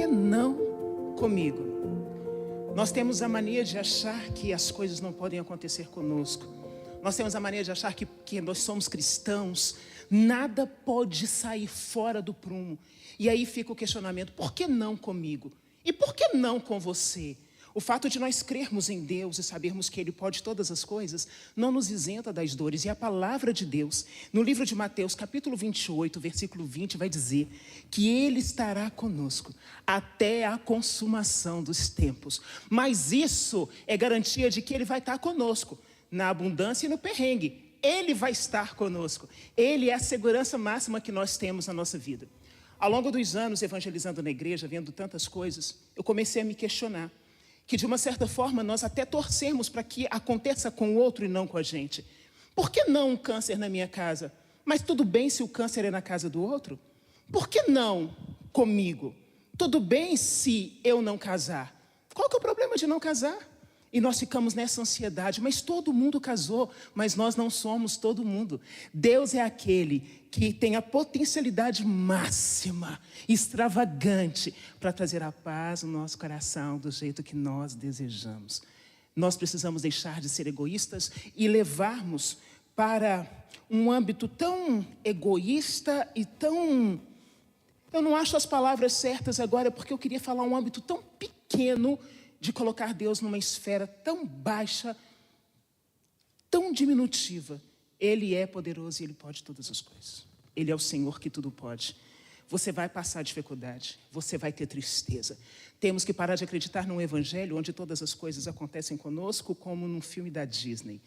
não comigo? Nós temos a mania de achar que as coisas não podem acontecer conosco. Nós temos a mania de achar que nós somos cristãos, nada pode sair fora do prumo. E aí fica o questionamento: por que não comigo? E por que não com você? O fato de nós crermos em Deus e sabermos que Ele pode todas as coisas, não nos isenta das dores. E a palavra de Deus, no livro de Mateus, capítulo 28, versículo 20, vai dizer que Ele estará conosco até a consumação dos tempos. Mas isso é garantia de que Ele vai estar conosco na abundância e no perrengue. Ele vai estar conosco. Ele é a segurança máxima que nós temos na nossa vida. Ao longo dos anos, evangelizando na igreja, vendo tantas coisas, eu comecei a me questionar que, de uma certa forma, nós até torcemos para que aconteça com o outro e não com a gente. Por que não um câncer na minha casa? Mas tudo bem se o câncer é na casa do outro? Por que não comigo? Tudo bem se eu não casar? Qual que é o problema de não casar? E nós ficamos nessa ansiedade, mas todo mundo casou, mas nós não somos todo mundo. Deus é aquele que tem a potencialidade máxima, extravagante, para trazer a paz no nosso coração do jeito que nós desejamos. Nós precisamos deixar de ser egoístas e levarmos para um âmbito tão egoísta e tão... Eu não acho as palavras certas agora, porque eu queria falar um âmbito tão pequeno de colocar Deus numa esfera tão baixa, tão diminutiva. Ele é poderoso e Ele pode todas as coisas. Ele é o Senhor que tudo pode. Você vai passar dificuldade, você vai ter tristeza. Temos que parar de acreditar num evangelho onde todas as coisas acontecem conosco como num filme da Disney.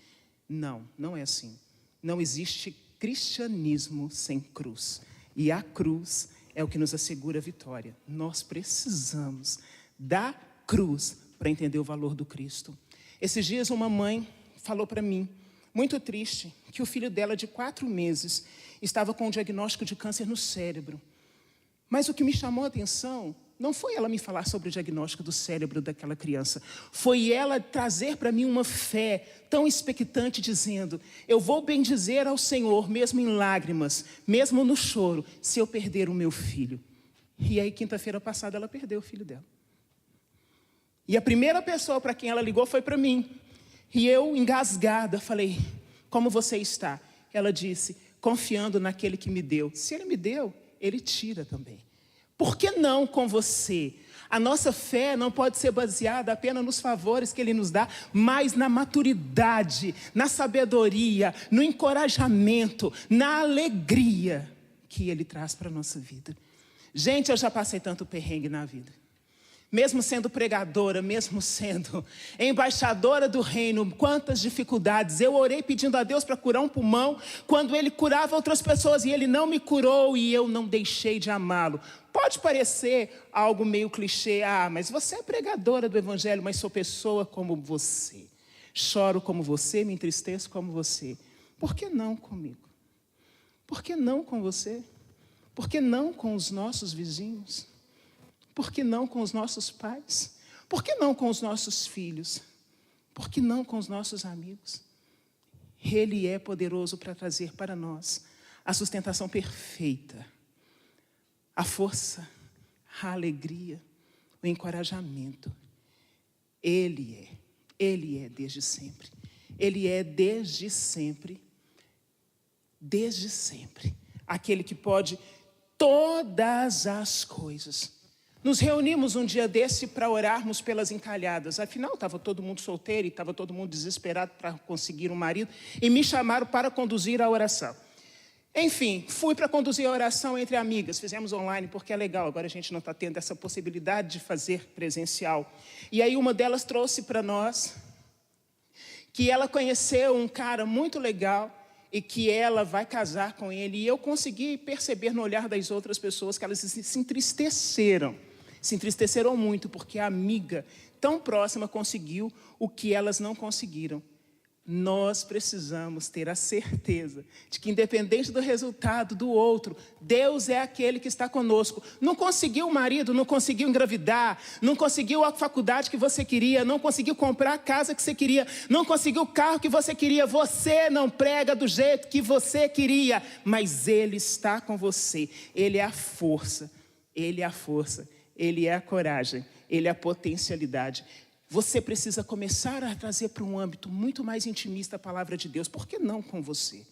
Não, não é assim. Não existe cristianismo sem cruz. E a cruz é o que nos assegura a vitória. Nós precisamos da cruz para entender o valor do Cristo. Esses dias uma mãe falou para mim, muito triste, que o filho dela de 4 meses estava com um diagnóstico de câncer no cérebro. Mas o que me chamou a atenção não foi ela me falar sobre o diagnóstico do cérebro daquela criança. Foi ela trazer para mim uma fé tão expectante, dizendo: eu vou bendizer ao Senhor, mesmo em lágrimas, mesmo no choro, se eu perder o meu filho. E aí, quinta-feira passada, ela perdeu o filho dela. E a primeira pessoa para quem ela ligou foi para mim. E eu, engasgada, falei: como você está? Ela disse: confiando naquele que me deu. Se Ele me deu, Ele tira também. Por que não com você? A nossa fé não pode ser baseada apenas nos favores que Ele nos dá, mas na maturidade, na sabedoria, no encorajamento, na alegria que Ele traz para a nossa vida. Gente, eu já passei tanto perrengue na vida. Mesmo sendo pregadora, mesmo sendo embaixadora do reino, quantas dificuldades. Eu orei pedindo a Deus para curar um pulmão, quando Ele curava outras pessoas e Ele não me curou e eu não deixei de amá-lo. Pode parecer algo meio clichê, mas você é pregadora do evangelho, mas sou pessoa como você. Choro como você, me entristeço como você. Por que não comigo? Por que não com você? Por que não com os nossos vizinhos? Por que não com os nossos pais? Por que não com os nossos filhos? Por que não com os nossos amigos? Ele é poderoso para trazer para nós a sustentação perfeita, a força, a alegria, o encorajamento. Ele é desde sempre. Ele é desde sempre, aquele que pode todas as coisas. Nos reunimos um dia desse para orarmos pelas encalhadas. Afinal, estava todo mundo solteiro e estava todo mundo desesperado para conseguir um marido. E me chamaram para conduzir a oração. Enfim, fui para conduzir a oração entre amigas. Fizemos online porque é legal. Agora a gente não está tendo essa possibilidade de fazer presencial. E aí uma delas trouxe para nós que ela conheceu um cara muito legal e que ela vai casar com ele. E eu consegui perceber no olhar das outras pessoas que elas se entristeceram. Se entristeceram muito porque a amiga tão próxima conseguiu o que elas não conseguiram. Nós precisamos ter a certeza de que, independente do resultado do outro, Deus é aquele que está conosco. Não conseguiu o marido, não conseguiu engravidar, não conseguiu a faculdade que você queria, não conseguiu comprar a casa que você queria, não conseguiu o carro que você queria. Você não prega do jeito que você queria, mas Ele está com você. Ele é a força, Ele é a força. Ele é a coragem, Ele é a potencialidade. Você precisa começar a trazer para um âmbito muito mais intimista a palavra de Deus. Por que não com você?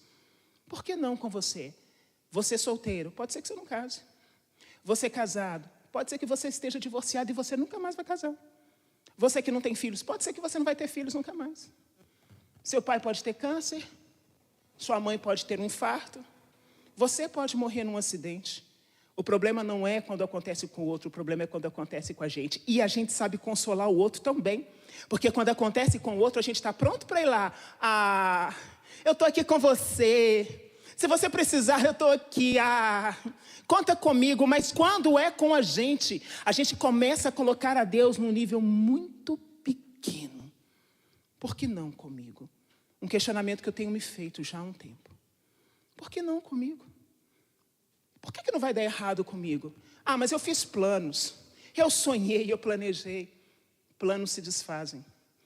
Por que não com você? Você solteiro, pode ser que você não case. Você casado, pode ser que você esteja divorciado e você nunca mais vai casar. Você que não tem filhos, pode ser que você não vai ter filhos nunca mais. Seu pai pode ter câncer, sua mãe pode ter um infarto, você pode morrer num acidente. O problema não é quando acontece com o outro, o problema é quando acontece com a gente. E a gente sabe consolar o outro também. Porque quando acontece com o outro, a gente está pronto para ir lá. Ah, eu estou aqui com você. Se você precisar, eu estou aqui. Ah, conta comigo. Mas quando é com a gente começa a colocar a Deus num nível muito pequeno. Por que não comigo? Um questionamento que eu tenho me feito já há um tempo. Por que não comigo? Por que não vai dar errado comigo? Ah, mas eu fiz planos. Eu sonhei, eu planejei. Planos se desfazem,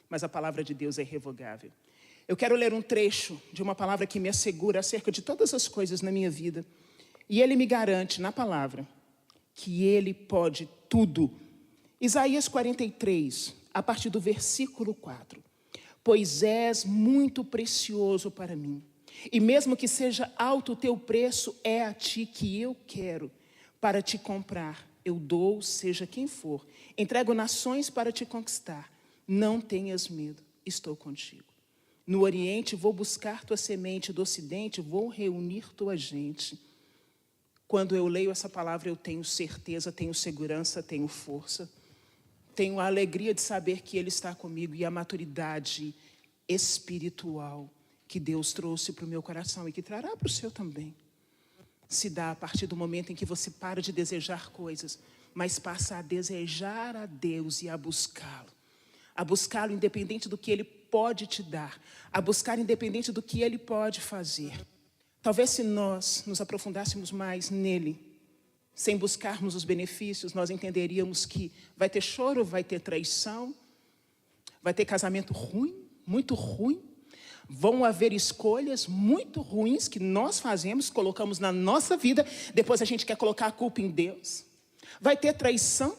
mas a palavra de Deus é irrevogável. Eu quero ler um trecho de uma palavra que me assegura acerca de todas as coisas na minha vida. E ele me garante na palavra que ele pode tudo. Isaías 43, a partir do versículo 4. Pois és muito precioso para mim. E mesmo que seja alto o teu preço, é a ti que eu quero. Para te comprar, eu dou, seja quem for. Entrego nações para te conquistar. Não tenhas medo, estou contigo. No Oriente vou buscar tua semente, do Ocidente vou reunir tua gente. Quando eu leio essa palavra, eu tenho certeza, tenho segurança, tenho força. Tenho a alegria de saber que Ele está comigo e a maturidade espiritual que Deus trouxe para o meu coração e que trará para o seu também. Se dá a partir do momento em que você para de desejar coisas, mas passa a desejar a Deus e a buscá-lo. A buscá-lo independente do que Ele pode te dar. A buscar independente do que Ele pode fazer. Talvez se nós nos aprofundássemos mais nele, sem buscarmos os benefícios, nós entenderíamos que vai ter choro, vai ter traição, vai ter casamento ruim, muito ruim. Vão haver escolhas muito ruins que nós fazemos, colocamos na nossa vida, depois a gente quer colocar a culpa em Deus. Vai ter traição.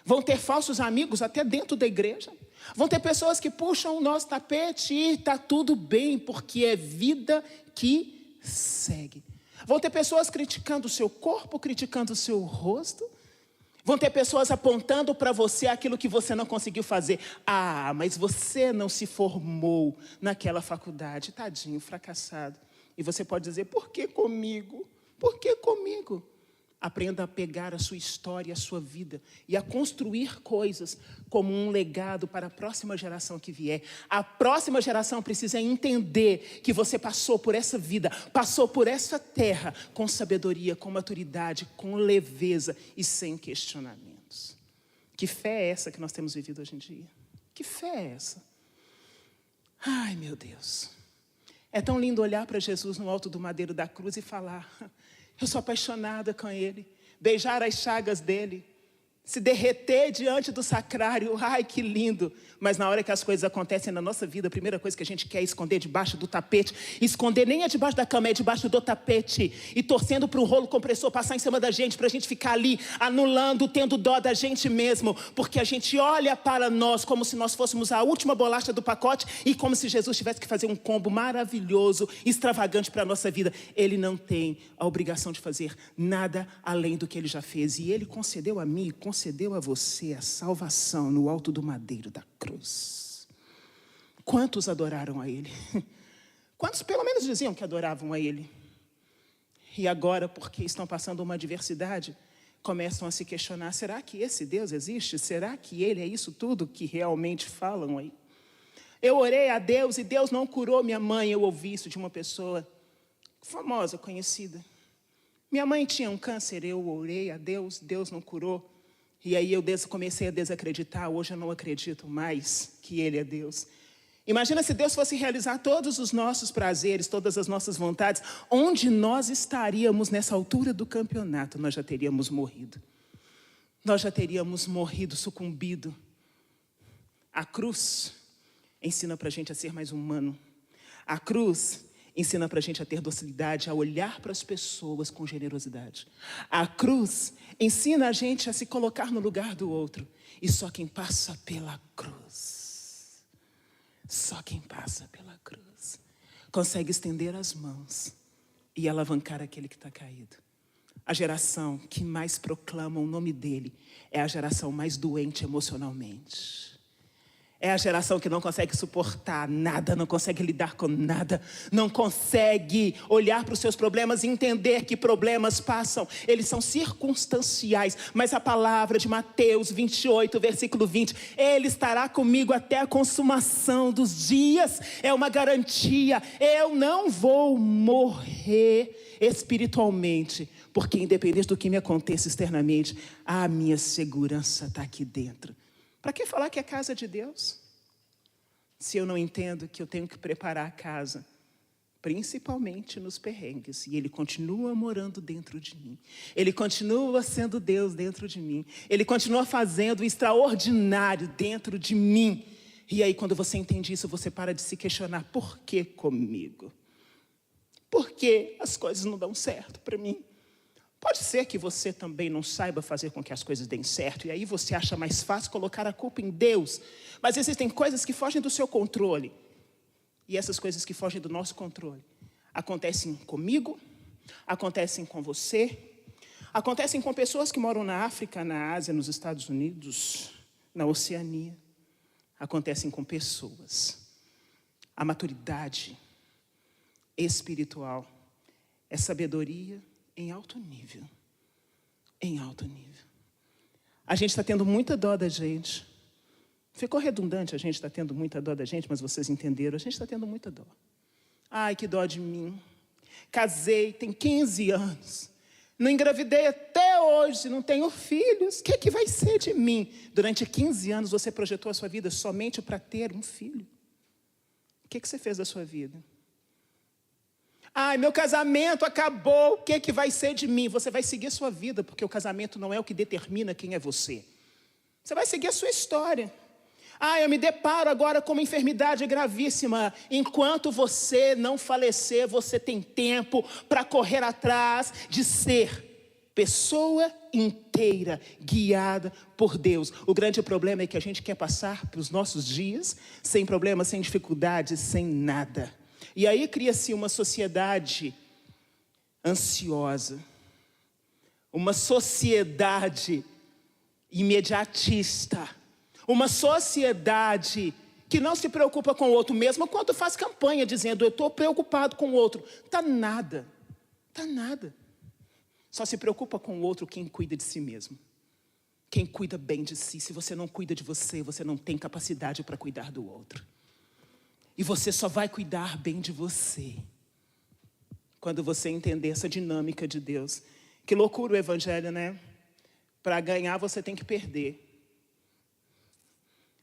Vão ter falsos amigos até dentro da igreja. Vão ter pessoas que puxam o nosso tapete e está tudo bem, porque é vida que segue. Vão ter pessoas criticando o seu corpo, criticando o seu rosto. Vão ter pessoas apontando para você aquilo que você não conseguiu fazer. Ah, mas você não se formou naquela faculdade. Tadinho, fracassado. E você pode dizer, por que comigo? Por que comigo? Aprenda a pegar a sua história, a sua vida e a construir coisas como um legado para a próxima geração que vier. A próxima geração precisa entender que você passou por essa vida, passou por essa terra com sabedoria, com maturidade, com leveza e sem questionamentos. Que fé é essa que nós temos vivido hoje em dia? Que fé é essa? Ai, meu Deus. É tão lindo olhar para Jesus no alto do madeiro da cruz e falar... Eu sou apaixonada com Ele. Beijar as chagas dEle. Se derreter diante do sacrário. Ai, que lindo. Mas na hora que as coisas acontecem na nossa vida, a primeira coisa que a gente quer é esconder debaixo do tapete. Esconder nem é debaixo da cama, é debaixo do tapete. E torcendo para o rolo compressor passar em cima da gente, para a gente ficar ali anulando, tendo dó da gente mesmo. Porque a gente olha para nós como se nós fôssemos a última bolacha do pacote e como se Jesus tivesse que fazer um combo maravilhoso, extravagante para a nossa vida. Ele não tem a obrigação de fazer nada além do que Ele já fez. E Ele concedeu a mim, concedeu a você a salvação no alto do madeiro da cruz. Quantos adoraram a Ele? Quantos pelo menos diziam que adoravam a Ele? E agora, porque estão passando uma adversidade, começam a se questionar, será que esse Deus existe? Será que Ele é isso tudo que realmente falam aí? Eu orei a Deus e Deus não curou minha mãe. Eu ouvi isso de uma pessoa famosa, conhecida. Minha mãe tinha um câncer, eu orei a Deus, Deus não curou. E aí eu comecei a desacreditar, hoje eu não acredito mais que Ele é Deus. Imagina se Deus fosse realizar todos os nossos prazeres, todas as nossas vontades, onde nós estaríamos nessa altura do campeonato? Nós já teríamos morrido. Nós já teríamos morrido, sucumbido. A cruz ensina para a gente a ser mais humano. A cruz ensina para a gente a ter docilidade, a olhar para as pessoas com generosidade. A cruz ensina a gente a se colocar no lugar do outro. E só quem passa pela cruz, só quem passa pela cruz, consegue estender as mãos e alavancar aquele que está caído. A geração que mais proclama o nome dele é a geração mais doente emocionalmente. É a geração que não consegue suportar nada, não consegue lidar com nada, não consegue olhar para os seus problemas e entender que problemas passam. Eles são circunstanciais, mas a palavra de Mateus 28, versículo 20, Ele estará comigo até a consumação dos dias. É uma garantia, eu não vou morrer espiritualmente, porque independente do que me aconteça externamente, a minha segurança está aqui dentro. Para que falar que é casa de Deus? Se eu não entendo que eu tenho que preparar a casa, principalmente nos perrengues, e Ele continua morando dentro de mim. Ele continua sendo Deus dentro de mim. Ele continua fazendo o extraordinário dentro de mim. E aí, quando você entende isso, você para de se questionar: por que comigo? Por que as coisas não dão certo para mim? Pode ser que você também não saiba fazer com que as coisas deem certo, e aí você acha mais fácil colocar a culpa em Deus. Mas existem coisas que fogem do seu controle. E essas coisas que fogem do nosso controle acontecem comigo, acontecem com você, acontecem com pessoas que moram na África, na Ásia, nos Estados Unidos, na Oceania. Acontecem com pessoas. A maturidade espiritual é sabedoria em alto nível. Em alto nível. A gente está tendo muita dó da gente. Ficou redundante, a gente está tendo muita dó da gente, mas vocês entenderam, a gente está tendo muita dó. Ai, que dó de mim. Casei, tem 15 anos. Não engravidei até hoje, não tenho filhos. O que vai ser de mim? Durante 15 anos você projetou a sua vida somente para ter um filho. O que você fez da sua vida? Ai, meu casamento acabou, o que vai ser de mim? Você vai seguir a sua vida, porque o casamento não é o que determina quem é você. Você vai seguir a sua história. Ah, eu me deparo agora com uma enfermidade gravíssima. Enquanto você não falecer, você tem tempo para correr atrás de ser pessoa inteira, guiada por Deus. O grande problema é que a gente quer passar para os nossos dias sem problemas, sem dificuldades, sem nada. E aí cria-se uma sociedade ansiosa, uma sociedade imediatista, uma sociedade que não se preocupa com o outro, mesmo quando faz campanha dizendo: eu estou preocupado com o outro. Tá nada. Só se preocupa com o outro quem cuida de si mesmo. Quem cuida bem de si. Se você não cuida de você, você não tem capacidade para cuidar do outro. E você só vai cuidar bem de você quando você entender essa dinâmica de Deus. Que loucura o evangelho, né? Para ganhar você tem que perder.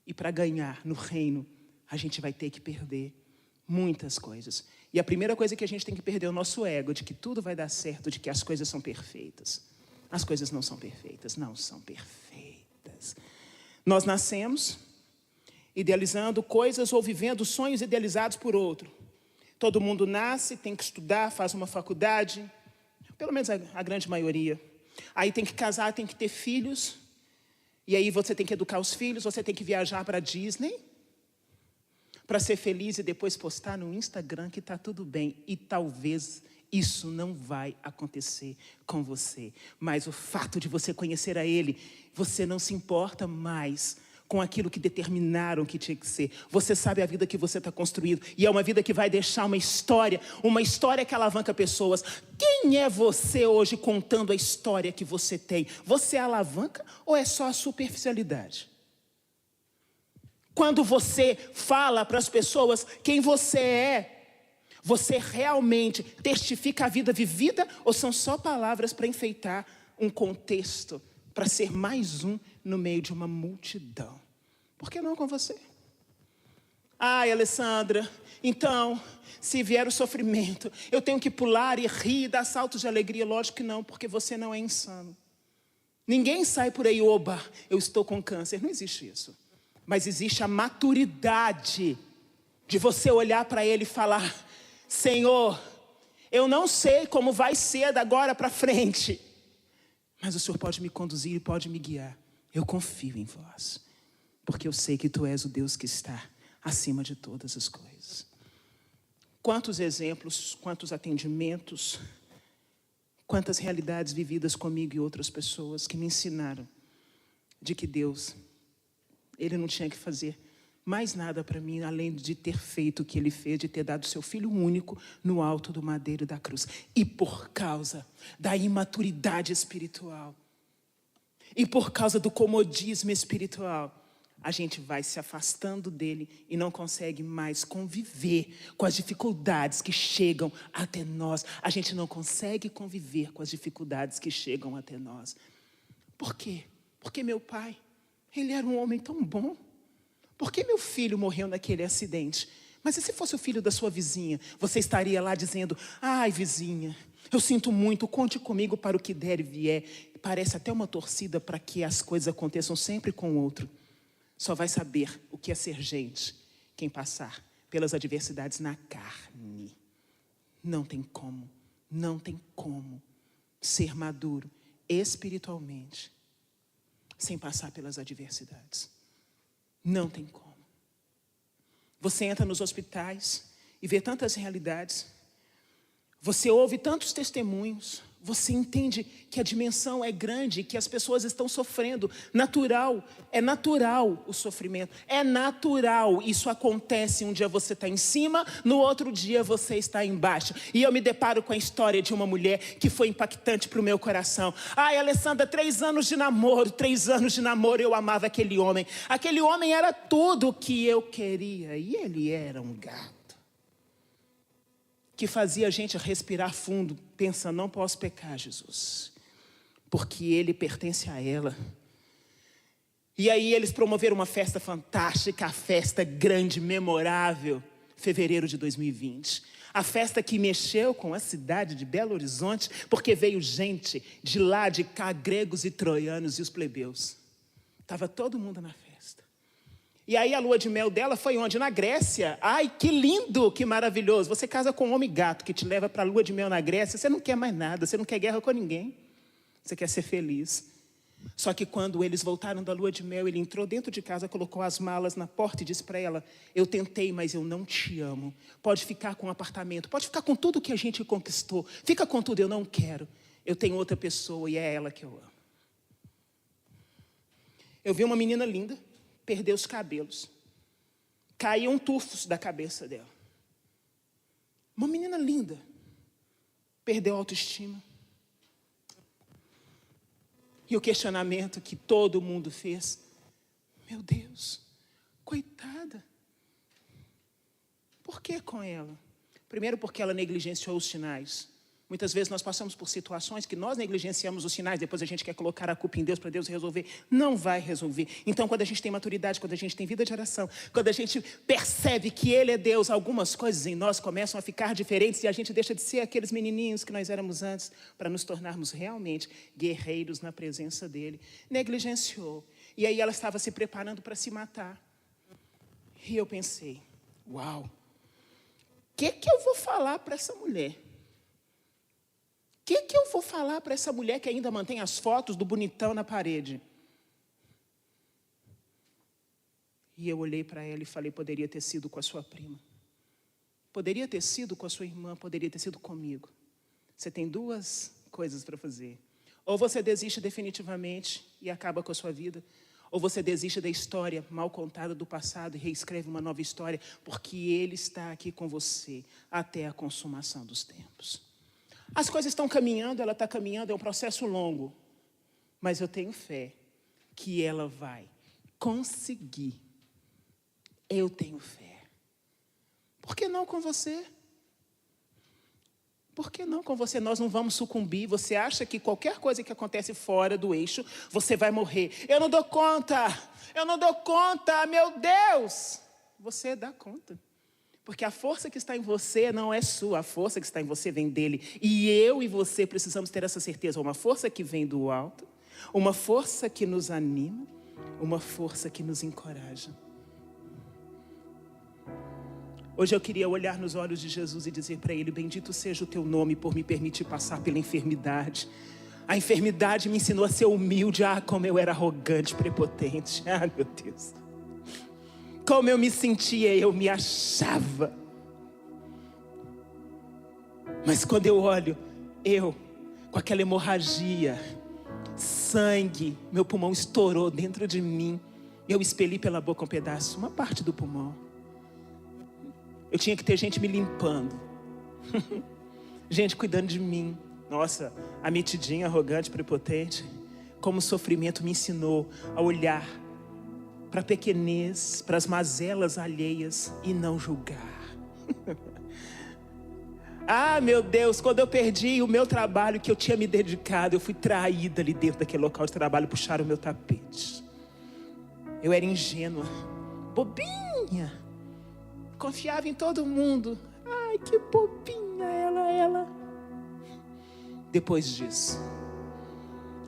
E para ganhar no reino, a gente vai ter que perder muitas coisas. E a primeira coisa que a gente tem que perder é o nosso ego, de que tudo vai dar certo, de que as coisas são perfeitas. As coisas não são perfeitas, não são perfeitas. Nós nascemos idealizando coisas ou vivendo sonhos idealizados por outro. Todo mundo nasce, tem que estudar, faz uma faculdade, pelo menos a grande maioria. Aí tem que casar, tem que ter filhos, e aí você tem que educar os filhos, você tem que viajar para a Disney, para ser feliz e depois postar no Instagram que está tudo bem. E talvez isso não vai acontecer com você. Mas o fato de você conhecer a Ele, você não se importa mais com aquilo que determinaram que tinha que ser. Você sabe a vida que você está construindo. E é uma vida que vai deixar uma história que alavanca pessoas. Quem é você hoje contando a história que você tem? Você alavanca ou é só a superficialidade? Quando você fala para as pessoas quem você realmente testifica a vida vivida ou são só palavras para enfeitar um contexto, para ser mais um no meio de uma multidão? Por que não com você? Ai, Alessandra, então, se vier o sofrimento, eu tenho que pular e rir e dar saltos de alegria? Lógico que não, porque você não é insano. Ninguém sai por aí: oba, eu estou com câncer. Não existe isso. Mas existe a maturidade de você olhar para ele e falar: Senhor, eu não sei como vai ser da agora para frente, mas o Senhor pode me conduzir e pode me guiar. Eu confio em vós, porque eu sei que tu és o Deus que está acima de todas as coisas. Quantos exemplos, quantos atendimentos, quantas realidades vividas comigo e outras pessoas que me ensinaram de que Deus, Ele não tinha que fazer mais nada para mim, além de ter feito o que Ele fez, de ter dado seu Filho único no alto do madeiro da cruz. E por causa da imaturidade espiritual, e por causa do comodismo espiritual, a gente vai se afastando dele e não consegue mais conviver com as dificuldades que chegam até nós. A gente não consegue conviver com as dificuldades que chegam até nós. Por quê? Porque meu pai, ele era um homem tão bom. Por que meu filho morreu naquele acidente? Mas e se fosse o filho da sua vizinha? Você estaria lá dizendo: ai, vizinha, eu sinto muito, conte comigo para o que der e vier. Parece até uma torcida para que as coisas aconteçam sempre com o outro. Só vai saber o que é ser gente quem passar pelas adversidades na carne. Não tem como ser maduro espiritualmente sem passar pelas adversidades. Não tem como. Você entra nos hospitais e vê tantas realidades. Você ouve tantos testemunhos. Você entende que a dimensão é grande, que as pessoas estão sofrendo. É natural o sofrimento. É natural. Isso acontece. Um dia você está em cima, no outro dia você está embaixo. E eu me deparo com a história de uma mulher que foi impactante para o meu coração. Ai, Alessandra, 3 anos de namoro. 3 anos de namoro, eu amava aquele homem. Aquele homem era tudo o que eu queria. E ele era um gato que fazia a gente respirar fundo, pensando: não posso pecar, Jesus, porque ele pertence a ela. E aí eles promoveram uma festa fantástica, a festa grande, memorável, fevereiro de 2020. A festa que mexeu com a cidade de Belo Horizonte, porque veio gente de lá, de cá, gregos e troianos e os plebeus. Estava todo mundo na festa. E aí a lua de mel dela foi onde? Na Grécia. Ai, que lindo, que maravilhoso. Você casa com um homem gato que te leva para a lua de mel na Grécia, você não quer mais nada, você não quer guerra com ninguém. Você quer ser feliz. Só que quando eles voltaram da lua de mel, ele entrou dentro de casa, colocou as malas na porta e disse para ela: eu tentei, mas eu não te amo. Pode ficar com o apartamento, pode ficar com tudo que a gente conquistou. Fica com tudo, eu não quero. Eu tenho outra pessoa e é ela que eu amo. Eu vi uma menina linda, perdeu os cabelos. Caíam tufos da cabeça dela. Uma menina linda. Perdeu a autoestima. E o questionamento que todo mundo fez: meu Deus, coitada. Por que com ela? Primeiro, porque ela negligenciou os sinais. Muitas vezes nós passamos por situações que nós negligenciamos os sinais, depois a gente quer colocar a culpa em Deus para Deus resolver. Não vai resolver. Então, quando a gente tem maturidade, quando a gente tem vida de oração, quando a gente percebe que Ele é Deus, algumas coisas em nós começam a ficar diferentes e a gente deixa de ser aqueles menininhos que nós éramos antes para nos tornarmos realmente guerreiros na presença dEle. Negligenciou. E aí ela estava se preparando para se matar. E eu pensei: uau, o que eu vou falar para essa mulher? O que eu vou falar para essa mulher que ainda mantém as fotos do bonitão na parede? E eu olhei para ela e falei: poderia ter sido com a sua prima. Poderia ter sido com a sua irmã, poderia ter sido comigo. Você tem 2 coisas para fazer. Ou você desiste definitivamente e acaba com a sua vida, ou você desiste da história mal contada do passado e reescreve uma nova história, porque Ele está aqui com você até a consumação dos tempos. As coisas estão caminhando, ela está caminhando, é um processo longo. Mas eu tenho fé que ela vai conseguir. Eu tenho fé. Por que não com você? Por que não com você? Nós não vamos sucumbir. Você acha que qualquer coisa que acontece fora do eixo, você vai morrer. Eu não dou conta, meu Deus. Você dá conta. Porque a força que está em você não é sua, a força que está em você vem dele. E eu e você precisamos ter essa certeza. Uma força que vem do alto, uma força que nos anima, uma força que nos encoraja. Hoje eu queria olhar nos olhos de Jesus e dizer para Ele: bendito seja o teu nome por me permitir passar pela enfermidade. A enfermidade me ensinou a ser humilde. Como eu era arrogante, prepotente. Meu Deus. Como eu me sentia, eu me achava. Mas quando eu olho, com aquela hemorragia, sangue, meu pulmão estourou dentro de mim. Eu expeli pela boca um pedaço, uma parte do pulmão. Eu tinha que ter gente me limpando. Gente cuidando de mim. Nossa, a metidinha, arrogante, prepotente. Como o sofrimento me ensinou a olhar para a pequenez, para as mazelas alheias e não julgar. Meu Deus, quando eu perdi o meu trabalho que eu tinha me dedicado, eu fui traída ali dentro daquele local de trabalho, puxaram o meu tapete. Eu era ingênua, bobinha, confiava em todo mundo. Ai, que bobinha ela. Depois disso,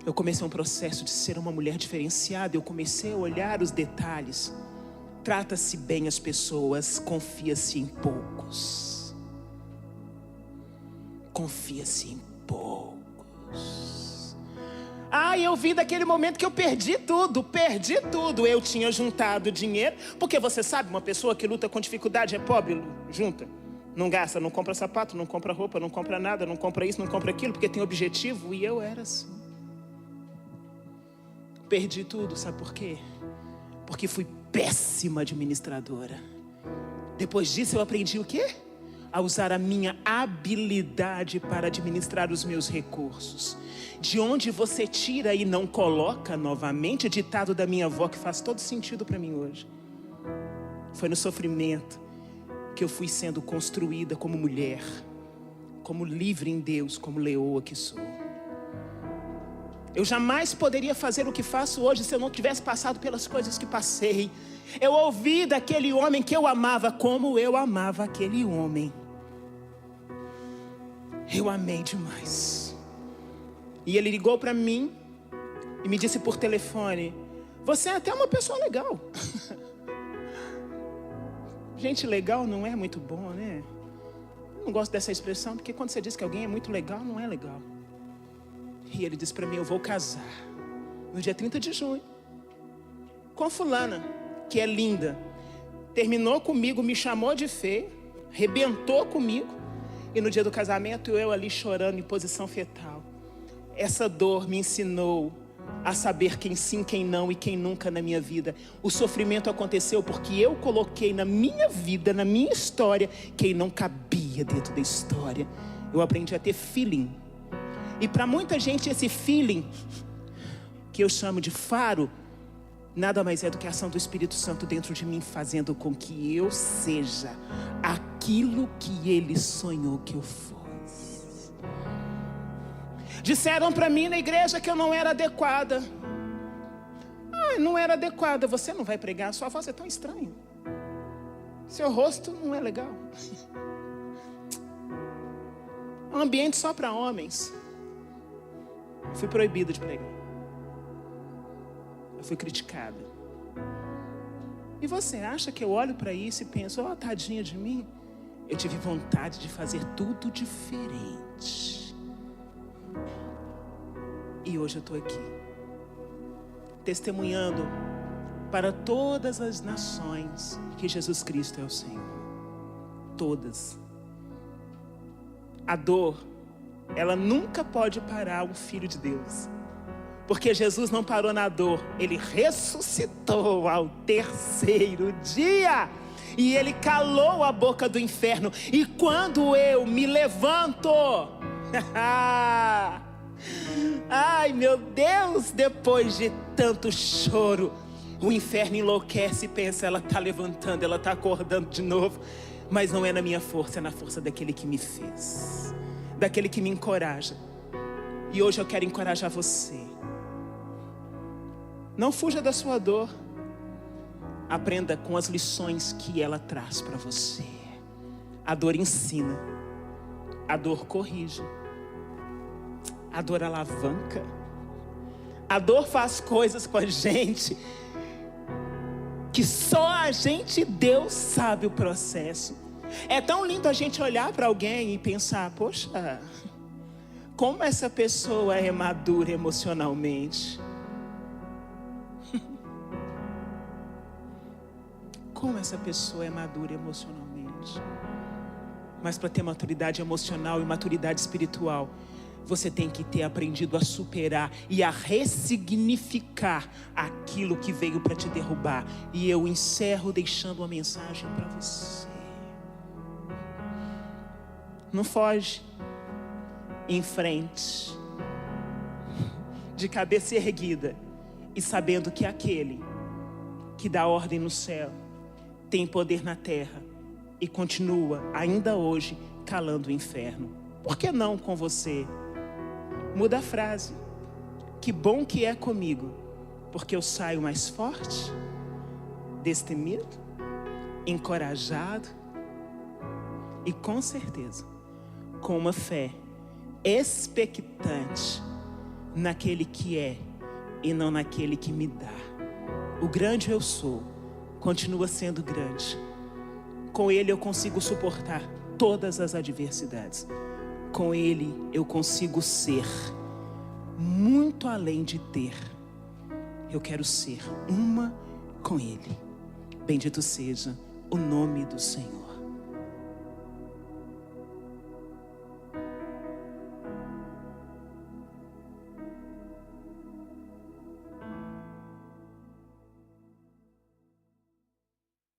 eu comecei um processo de ser uma mulher diferenciada. Eu comecei a olhar os detalhes. Trata-se bem as pessoas, confia-se em poucos. Confia-se em poucos. Eu vi daquele momento que eu perdi tudo. Eu tinha juntado dinheiro, porque você sabe, uma pessoa que luta com dificuldade é pobre, junta. Não gasta, não compra sapato, não compra roupa, não compra nada, não compra isso, não compra aquilo, porque tem objetivo. E eu era assim. Perdi tudo, sabe por quê? Porque fui péssima administradora. Depois disso eu aprendi o quê? A usar a minha habilidade para administrar os meus recursos. De onde você tira e não coloca novamente, ditado da minha avó, que faz todo sentido para mim hoje. Foi no sofrimento que eu fui sendo construída como mulher, como livre em Deus, como leoa que sou. Eu jamais poderia fazer o que faço hoje se eu não tivesse passado pelas coisas que passei. Eu ouvi daquele homem que eu amava como eu amava aquele homem. Eu amei demais. E ele ligou para mim e me disse por telefone: você é até uma pessoa legal. Gente legal não é muito bom, né? Eu não gosto dessa expressão, porque quando você diz que alguém é muito legal, não é legal. E ele disse para mim: eu vou casar no dia 30 de junho com fulana, que é linda. Terminou comigo, me chamou de feia, arrebentou comigo. E no dia do casamento, eu ali chorando em posição fetal. Essa dor me ensinou a saber quem sim, quem não e quem nunca na minha vida. O sofrimento aconteceu porque eu coloquei na minha vida, na minha história, quem não cabia dentro da história. Eu aprendi a ter feeling. E para muita gente esse feeling, que eu chamo de faro, nada mais é do que a ação do Espírito Santo dentro de mim, fazendo com que eu seja aquilo que Ele sonhou que eu fosse. Disseram para mim na igreja que eu não era adequada. Não era adequada. Você não vai pregar, sua voz é tão estranha. Seu rosto não é legal. É um ambiente só para homens. Fui proibida de pregar. Eu fui criticada. E você acha que eu olho para isso e penso: tadinha de mim? Eu tive vontade de fazer tudo diferente. E hoje eu estou aqui, testemunhando para todas as nações que Jesus Cristo é o Senhor. Todas. A dor, ela nunca pode parar um filho de Deus. Porque Jesus não parou na dor, Ele ressuscitou ao terceiro dia. E Ele calou a boca do inferno. E quando eu me levanto, ai meu Deus, depois de tanto choro, o inferno enlouquece e pensa: ela está levantando, ela está acordando de novo. Mas não é na minha força, é na força daquele que me fez, daquele que me encoraja. E hoje eu quero encorajar você. Não fuja da sua dor. Aprenda com as lições que ela traz para você. A dor ensina. A dor corrige. A dor alavanca. A dor faz coisas com a gente que só a gente, Deus, sabe o processo. É tão lindo a gente olhar para alguém e pensar: poxa, como essa pessoa é madura emocionalmente. Como essa pessoa é madura emocionalmente. Mas para ter maturidade emocional e maturidade espiritual, você tem que ter aprendido a superar e a ressignificar aquilo que veio para te derrubar. E eu encerro deixando uma mensagem para você. Não foge. Em frente. De cabeça erguida. E sabendo que aquele que dá ordem no céu tem poder na terra e continua ainda hoje calando o inferno. Por que não com você? Muda a frase. Que bom que é comigo, porque eu saio mais forte, destemido, encorajado e com certeza com uma fé expectante naquele que é e não naquele que me dá. O grande eu sou continua sendo grande. Com Ele eu consigo suportar todas as adversidades. Com Ele eu consigo ser muito além de ter. Eu quero ser uma com Ele. Bendito seja o nome do Senhor.